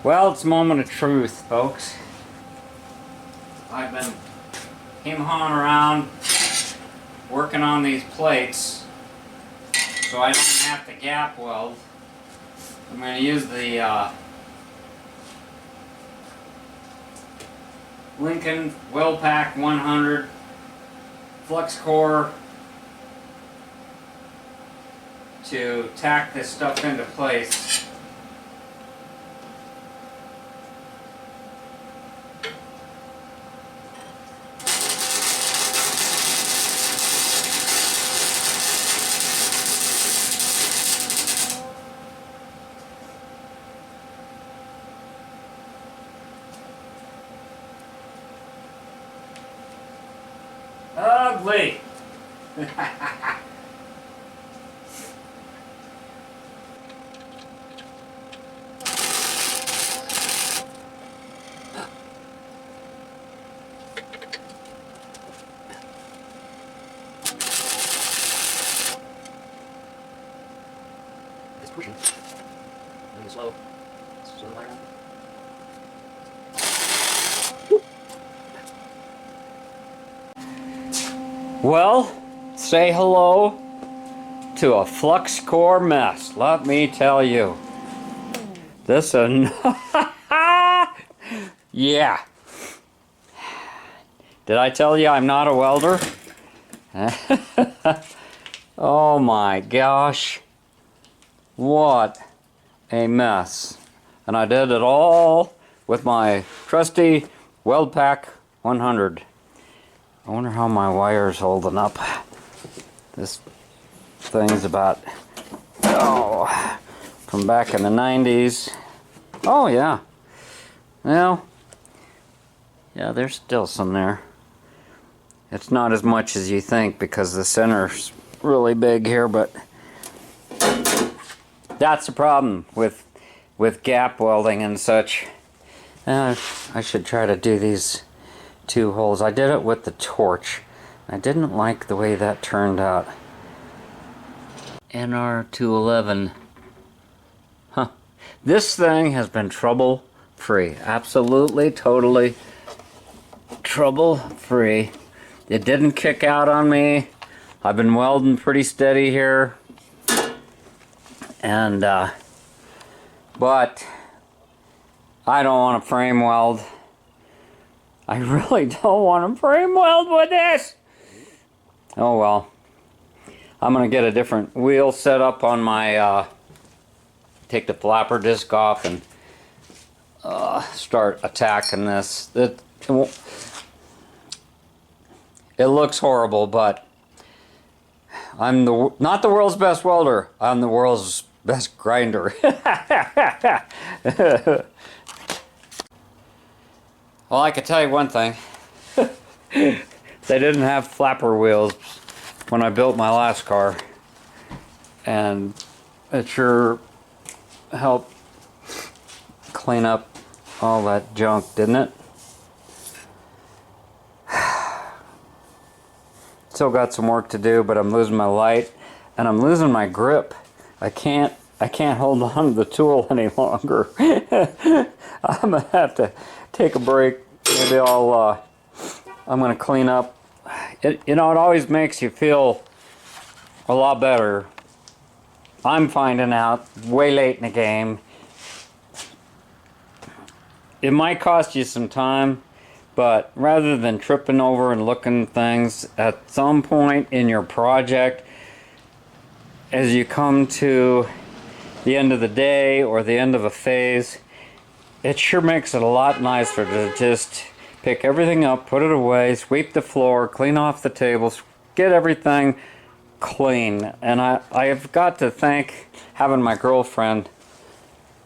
Well, it's a moment of truth, folks. I've been him-hawing around working on these plates so I don't have to gap weld. I'm going to use the Lincoln Weld Pack 100 flux core to tack this stuff into place. Ugly! It's pushing. Really slow. Slow like that. Well, say hello to a flux core mess. Let me tell you. This is yeah. Did I tell you I'm not a welder? Oh my gosh. What a mess. And I did it all with my trusty Weld Pack 100. I wonder how my wire's holding up. This thing's about, from back in the 90s. Oh yeah. Well, yeah, there's still some there. It's not as much as you think because the center's really big here, but that's the problem with gap welding and such. I should try to do these two holes. I did it with the torch. I didn't like the way that turned out. NR211. Huh. This thing has been trouble-free. Absolutely, totally trouble-free. It didn't kick out on me. I've been welding pretty steady here. And, but I don't want to frame weld. I really don't want to frame weld with this. Oh well. I'm going to get a different wheel set up on my, take the flapper disc off and start attacking this. It looks horrible, but I'm not the world's best welder. I'm the world's best grinder. Well, I can tell you one thing. They didn't have flapper wheels when I built my last car. And it sure helped clean up all that junk, didn't it? Still got some work to do, but I'm losing my light and I'm losing my grip. I can't hold on to the tool any longer. I'm gonna have to take a break. Maybe I'm gonna clean up. You know, it always makes you feel a lot better. I'm finding out way late in the game. It might cost you some time, but rather than tripping over and looking at things, at some point in your project, as you come to the end of the day or the end of a phase, it sure makes it a lot nicer to just pick everything up, put it away, sweep the floor, clean off the tables, get everything clean. And I have got to thank having my girlfriend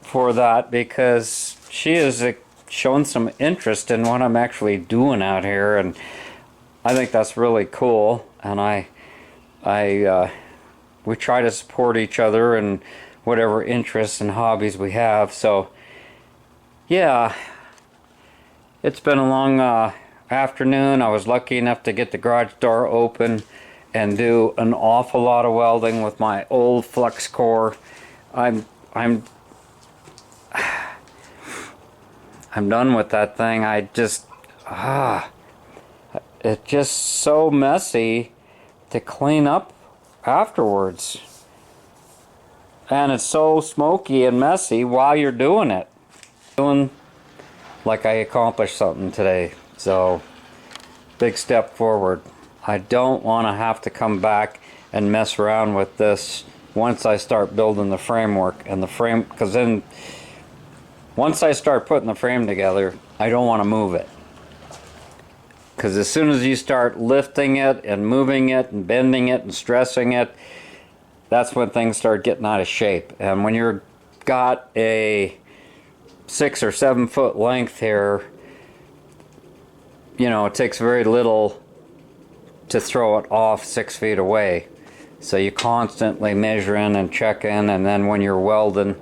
for that, because she has shown some interest in what I'm actually doing out here, and I think that's really cool. And we try to support each other and whatever interests and hobbies we have. So yeah, it's been a long afternoon. I was lucky enough to get the garage door open and do an awful lot of welding with my old flux core. I'm I'm done with that thing. It's just so messy to clean up afterwards. And it's so smoky and messy while you're doing it. Feeling like I accomplished something today. So, big step forward. I don't want to have to come back and mess around with this once I start building the framework and the frame, because then once I start putting the frame together, I don't want to move it. Because as soon as you start lifting it and moving it and bending it and stressing it, that's when things start getting out of shape. And when you're got a 6 or 7 foot length here, you know, it takes very little to throw it off 6 feet away. So you constantly measuring and checking, and then when you're welding,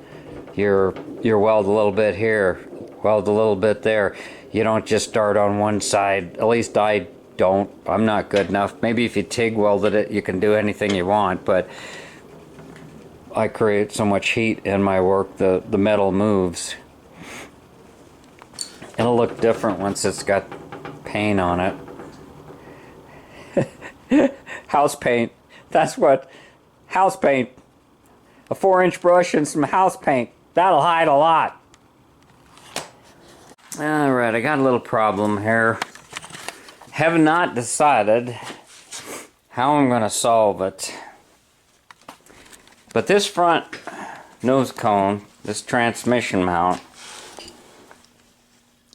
you're weld a little bit here, weld a little bit there. You don't just start on one side. At least I don't. I'm not good enough. Maybe if you TIG welded it, you can do anything you want, but I create so much heat in my work, the metal moves. It'll look different once it's got paint on it. House paint. That's what house paint. A 4-inch brush and some house paint. That'll hide a lot. Alright, I got a little problem here. Have not decided how I'm going to solve it. But this front nose cone, this transmission mount,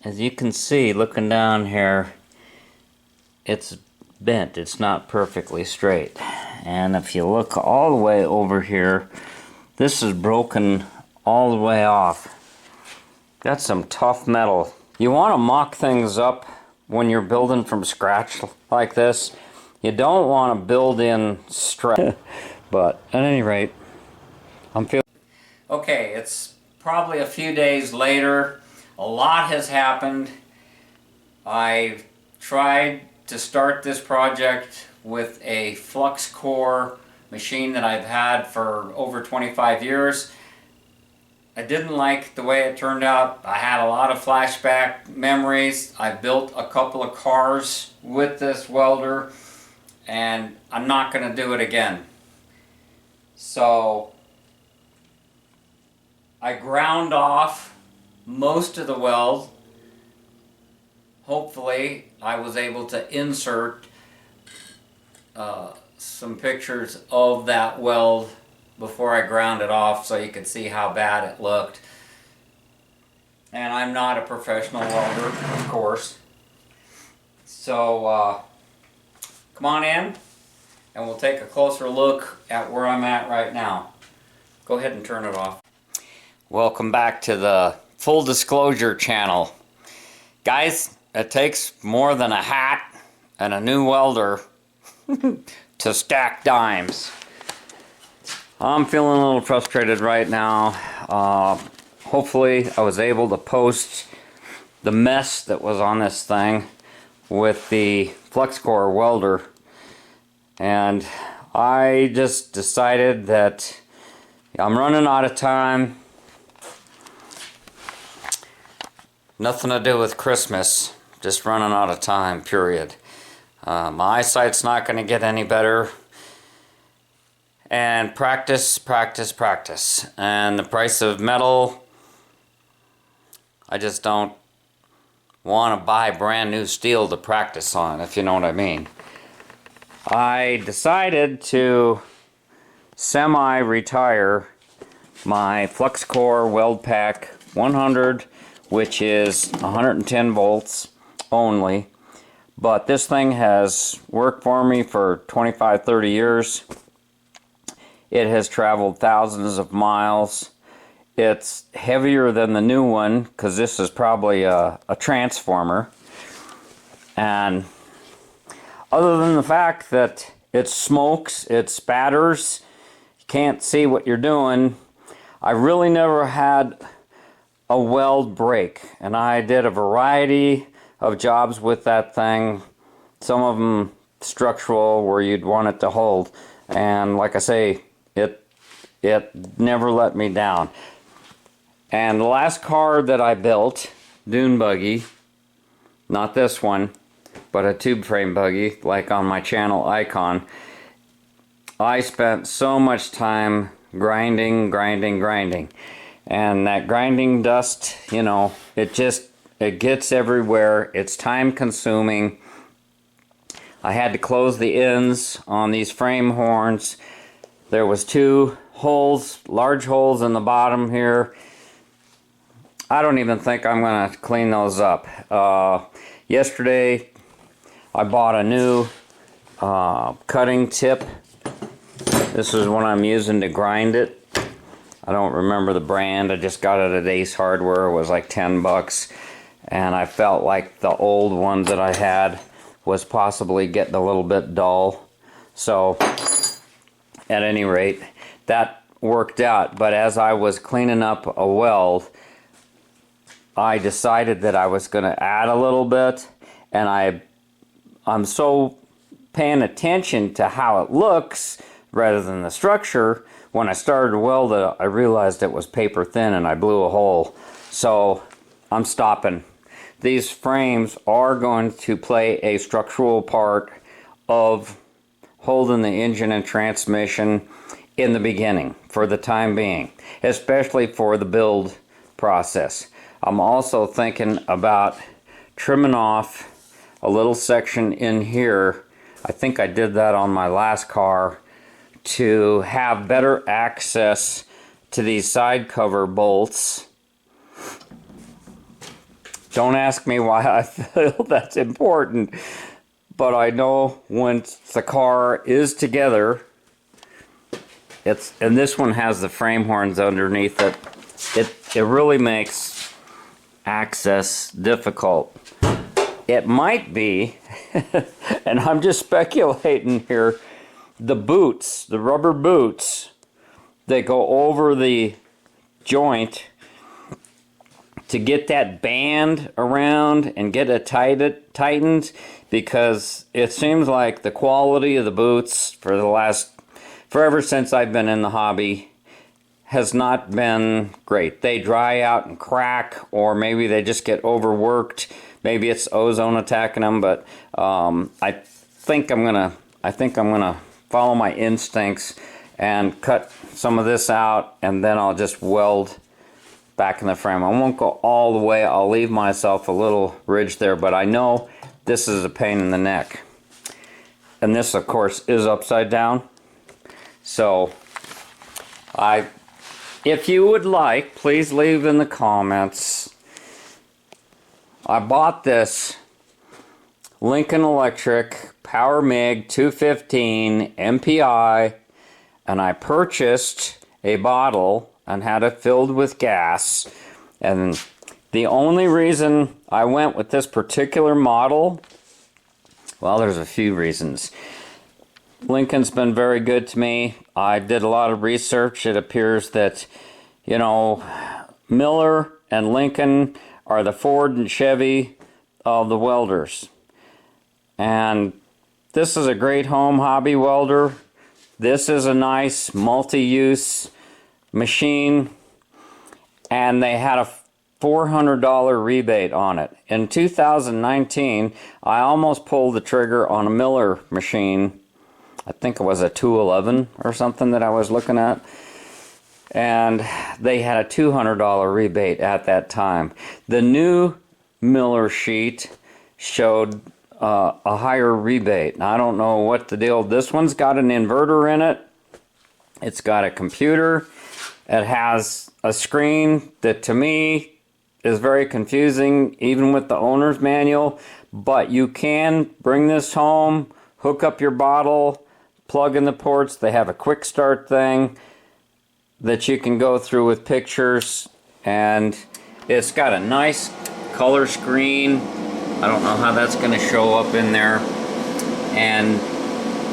as you can see looking down here, it's bent. It's not perfectly straight. And if you look all the way over here, this is broken all the way off. That's some tough metal. You want to mock things up when you're building from scratch like this. You don't want to build in stress. But at any rate, I'm feeling... Okay, it's probably a few days later. A lot has happened. I tried to start this project with a flux core machine that I've had for over 25 years. I didn't like the way it turned out. I had a lot of flashback memories. I built a couple of cars with this welder, and I'm not going to do it again. So I ground off most of the weld. Hopefully I was able to insert some pictures of that weld before I ground it off so you could see how bad it looked. And I'm not a professional welder, of course. So come on in and we'll take a closer look at where I'm at right now. Go ahead and turn it off. Welcome back to the Full Disclosure channel. Guys, it takes more than a hat and a new welder to stack dimes. I'm feeling a little frustrated right now. Hopefully I was able to post the mess that was on this thing with the flux core welder, and I just decided that I'm running out of time. Nothing to do with Christmas, just running out of time, period. My eyesight's not going to get any better. And practice, practice, practice. And the price of metal, I just don't want to buy brand new steel to practice on, if you know what I mean. I decided to semi-retire my flux core weld pack 100, which is 110 volts only. But this thing has worked for me for 25-30 years. It has traveled thousands of miles. It's heavier than the new one because this is probably a transformer. And other than the fact that it smokes, it spatters, you can't see what you're doing, I really never had a weld break. And I did a variety of jobs with that thing. Some of them structural where you'd want it to hold. And like I say, it never let me down. And the last car that I built Dune Buggy, not this one, but a tube frame buggy like on my channel icon, I spent so much time grinding, and that grinding dust, you know, it gets everywhere. It's time consuming. I had to close the ends on these frame horns. There was 2 holes, large holes in the bottom here. I don't even think I'm gonna clean those up. Yesterday I bought a new cutting tip. This is what I'm using to grind it. I don't remember the brand. I just got it at Ace Hardware. It was like 10 bucks. And I felt like the old one that I had was possibly getting a little bit dull. So, at any rate, that worked out. But as I was cleaning up a weld, I decided that I was going to add a little bit. And I'm so paying attention to how it looks rather than the structure. When I started to weld it, I realized it was paper thin and I blew a hole. So I'm stopping. These frames are going to play a structural part of holding the engine and transmission in the beginning for the time being, especially for the build process. I'm also thinking about trimming off a little section in here. I think I did that on my last car to have better access to these side cover bolts. Don't ask me why I feel that's important, but I know once the car is together, and this one has the frame horns underneath it, it really makes access difficult. It might be, and I'm just speculating here, the boots, the rubber boots that go over the joint to get that band around and get it tightened, because it seems like the quality of the boots forever since I've been in the hobby has not been great. They dry out and crack, or maybe they just get overworked. Maybe it's ozone attacking them, but I think I'm gonna follow my instincts and cut some of this out, and then I'll just weld back in the frame. I won't go all the way. I'll leave myself a little ridge there, but I know this is a pain in the neck. And this, of course, is upside down. So, if you would like, please leave in the comments. I bought this Lincoln Electric Power MIG 215 MPI, and I purchased a bottle and had it filled with gas. And the only reason I went with this particular model, well, there's a few reasons. Lincoln's been very good to me. I did a lot of research. It appears that, you know, Miller and Lincoln are the Ford and Chevy of the welders. And this is a great home hobby welder. This is a nice multi-use machine, and they had a $400 rebate on it. In 2019, I almost pulled the trigger on a Miller machine. I think it was a 211 or something that I was looking at, and they had a $200 rebate at that time. The new Miller sheet showed a higher rebate. Now, I don't know what the deal. This one's got an inverter in it. It's got a computer. It has a screen that to me is very confusing, even with the owner's manual. But you can bring this home, hook up your bottle, plug in the ports. They have a quick start thing that you can go through with pictures. And it's got a nice color screen. I don't know how that's going to show up in there. And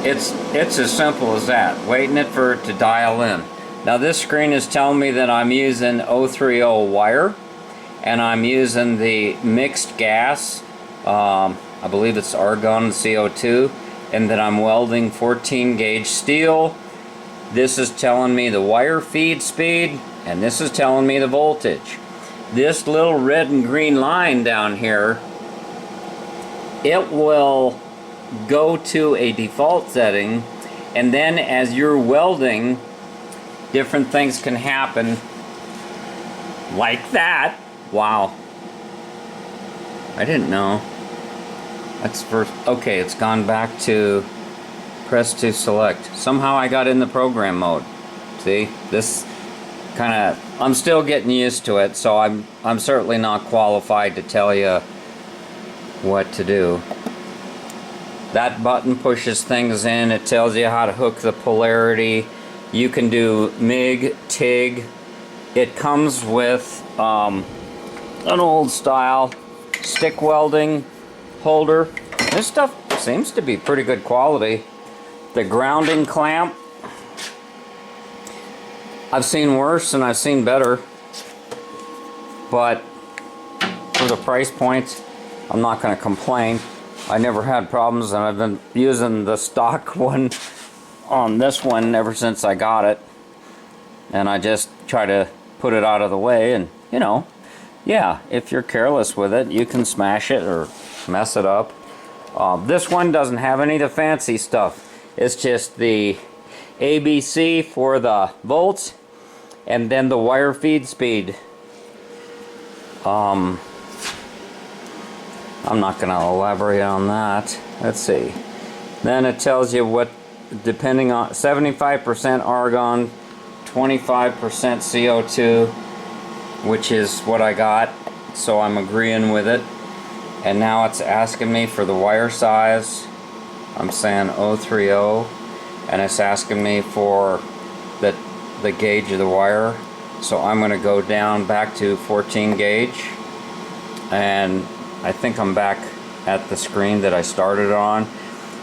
it's as simple as that. Waiting for it to dial in. Now this screen is telling me that I'm using 030 wire, and I'm using the mixed gas, I believe it's argon and CO2, and that I'm welding 14 gauge steel. This is telling me the wire feed speed, and this is telling me the voltage. this little red and green line down here, it will go to a default setting, and then as you're welding, different things can happen like that. Wow, I didn't know. That's first. Okay, it's gone back to press to select. Somehow I got in the program mode. See, this kind of, I'm still getting used to it, so I'm certainly not qualified to tell you what to do. That button pushes things in. It tells you how to hook the polarity. You can do MIG, TIG. It comes with an old style stick welding holder. This stuff seems to be pretty good quality. The grounding clamp, I've seen worse and I've seen better, but for the price point, I'm not going to complain. I never had problems, and I've been using the stock one on this one ever since I got it, and I just try to put it out of the way. And you know, yeah, if you're careless with it, you can smash it or mess it up. This one doesn't have any of the fancy stuff. It's just the ABC for the volts, and then the wire feed speed. I'm not going to elaborate on that. Let's see. Then it tells you what, depending on 75% argon, 25% CO2, which is what I got, so I'm agreeing with it. And now it's asking me for the wire size. I'm saying 030, and it's asking me for the gauge of the wire. So I'm going to go down back to 14 gauge, and I think I'm back at the screen that I started on.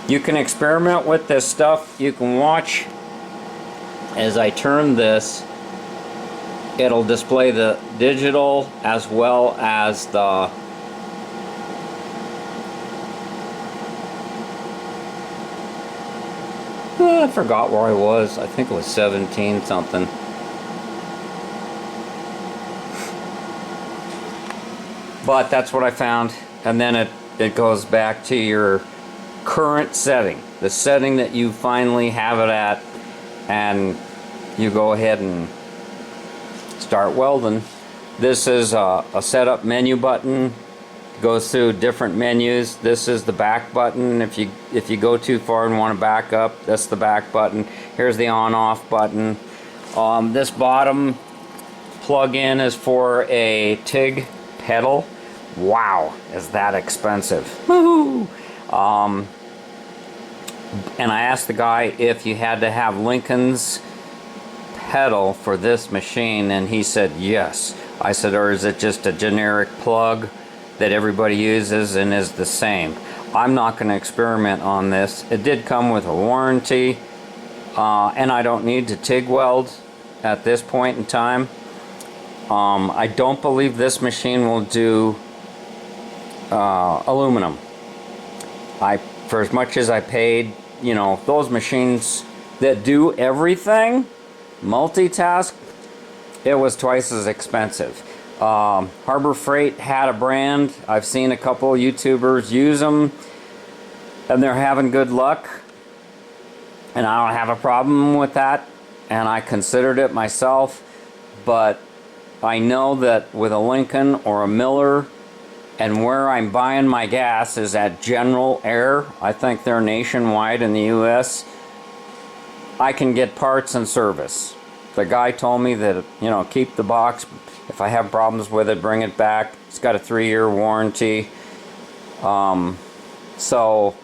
You can experiment with this stuff. You can watch as I turn this. It'll display the digital as well as the I forgot where I was. I think it was 17 something. But that's what I found. And then it goes back to your current setting, the setting that you finally have it at, and you go ahead and start welding. This is a setup menu button. Goes through different menus. This is the back button. If you go too far and want to back up, that's the back button. Here's the on-off button. This bottom plug-in is for a TIG pedal. Wow, is that expensive? Woohoo! And I asked the guy if you had to have Lincoln's pedal for this machine, and he said yes. I said, or is it just a generic plug that everybody uses and is the same? I'm not going to experiment on this. It did come with a warranty, and I don't need to TIG weld at this point in time. I don't believe this machine will do aluminum. For as much as I paid, you know, those machines that do everything, multitask, it was twice as expensive. Harbor Freight had a brand. I've seen a couple YouTubers use them, and they're having good luck, and I don't have a problem with that, and I considered it myself. But I know that with a Lincoln or a Miller, and where I'm buying my gas is at General Air, I think they're nationwide in the US, I can get parts and service. The guy told me that, you know, keep the box. If I have problems with it, bring it back. It's got a 3-year warranty. So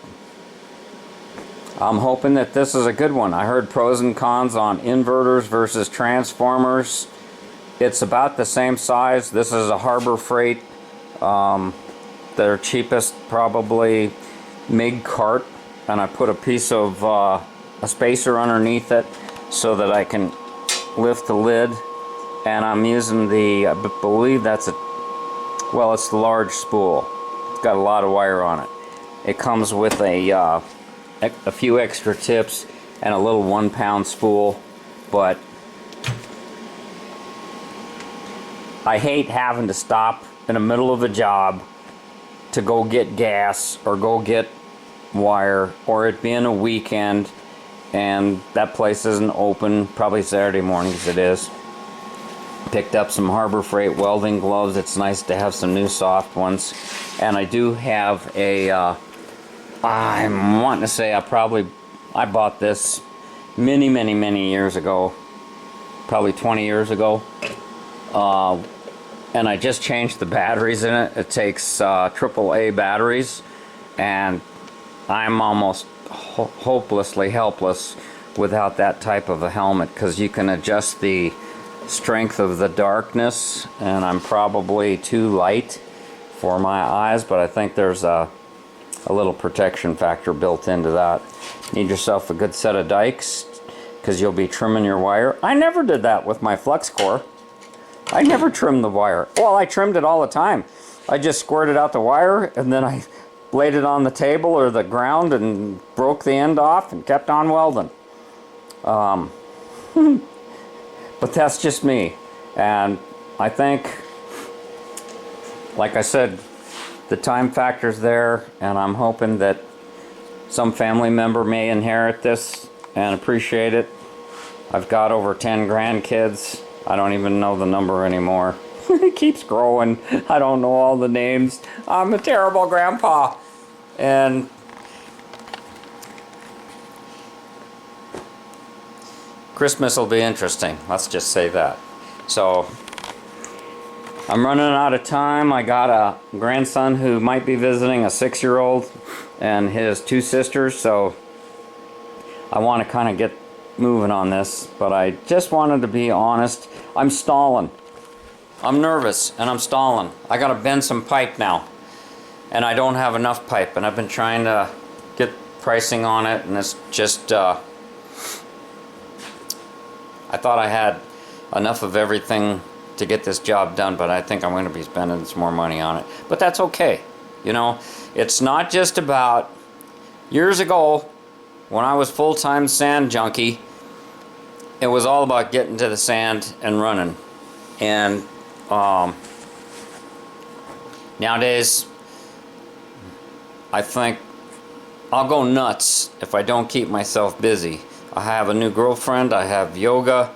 I'm hoping that this is a good one. I heard pros and cons on inverters versus transformers. It's about the same size. This is a Harbor Freight, their cheapest probably MIG cart, and I put a piece of a spacer underneath it so that I can lift the lid. And I'm using the, I believe that's it's the large spool. It's got a lot of wire on it. It comes with a few extra tips and a little 1-pound spool, but I hate having to stop in the middle of a job to go get gas or go get wire, or it being a weekend and that place isn't open, probably Saturday mornings it is. Picked up some Harbor Freight welding gloves. It's nice to have some new soft ones. And I do have a, I'm wanting to say I bought this many years ago, probably 20 years ago. And I just changed the batteries in it. It takes AAA batteries, and I'm almost hopelessly helpless without that type of a helmet, because you can adjust the strength of the darkness, and I'm probably too light for my eyes, but I think there's a little protection factor built into that. Need yourself a good set of dikes, because you'll be trimming your wire. I never did that with my flux core. I never trimmed the wire. Well, I trimmed it all the time. I just squirted out the wire, and then I laid it on the table or the ground and broke the end off and kept on welding. But that's just me. And I think, like I said, the time factor's there, and I'm hoping that some family member may inherit this and appreciate it. I've got over 10 grandkids. I don't even know the number anymore. It keeps growing. I don't know all the names. I'm a terrible grandpa. And Christmas will be interesting. Let's just say that. So I'm running out of time. I got a grandson who might be visiting, a 6-year-old, and his 2 sisters. So I want to kind of get moving on this, but I just wanted to be honest. I'm stalling. I'm nervous and I'm stalling. I gotta bend some pipe now, and I don't have enough pipe, and I've been trying to get pricing on it, and it's just I thought I had enough of everything to get this job done, but I think I'm going to be spending some more money on it. But that's okay. You know, it's not just about, years ago when I was full-time sand junkie, it was all about getting to the sand and running. And nowadays, I think I'll go nuts if I don't keep myself busy. I have a new girlfriend, I have yoga,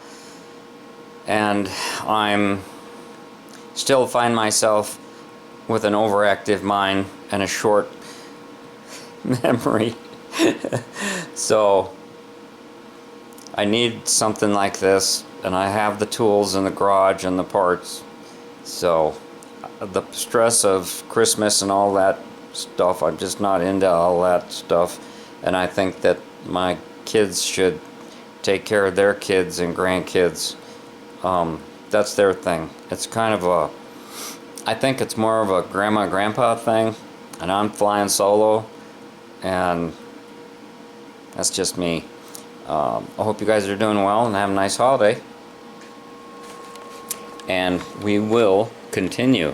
and I'm still find myself with an overactive mind and a short memory. So I need something like this, and I have the tools in the garage and the parts. So the stress of Christmas and all that stuff, I'm just not into all that stuff, and I think that my kids should take care of their kids and grandkids. That's their thing. It's kind of a, I think it's more of a grandma grandpa thing, and I'm flying solo, and that's just me. I hope you guys are doing well and have a nice holiday, and we will continue.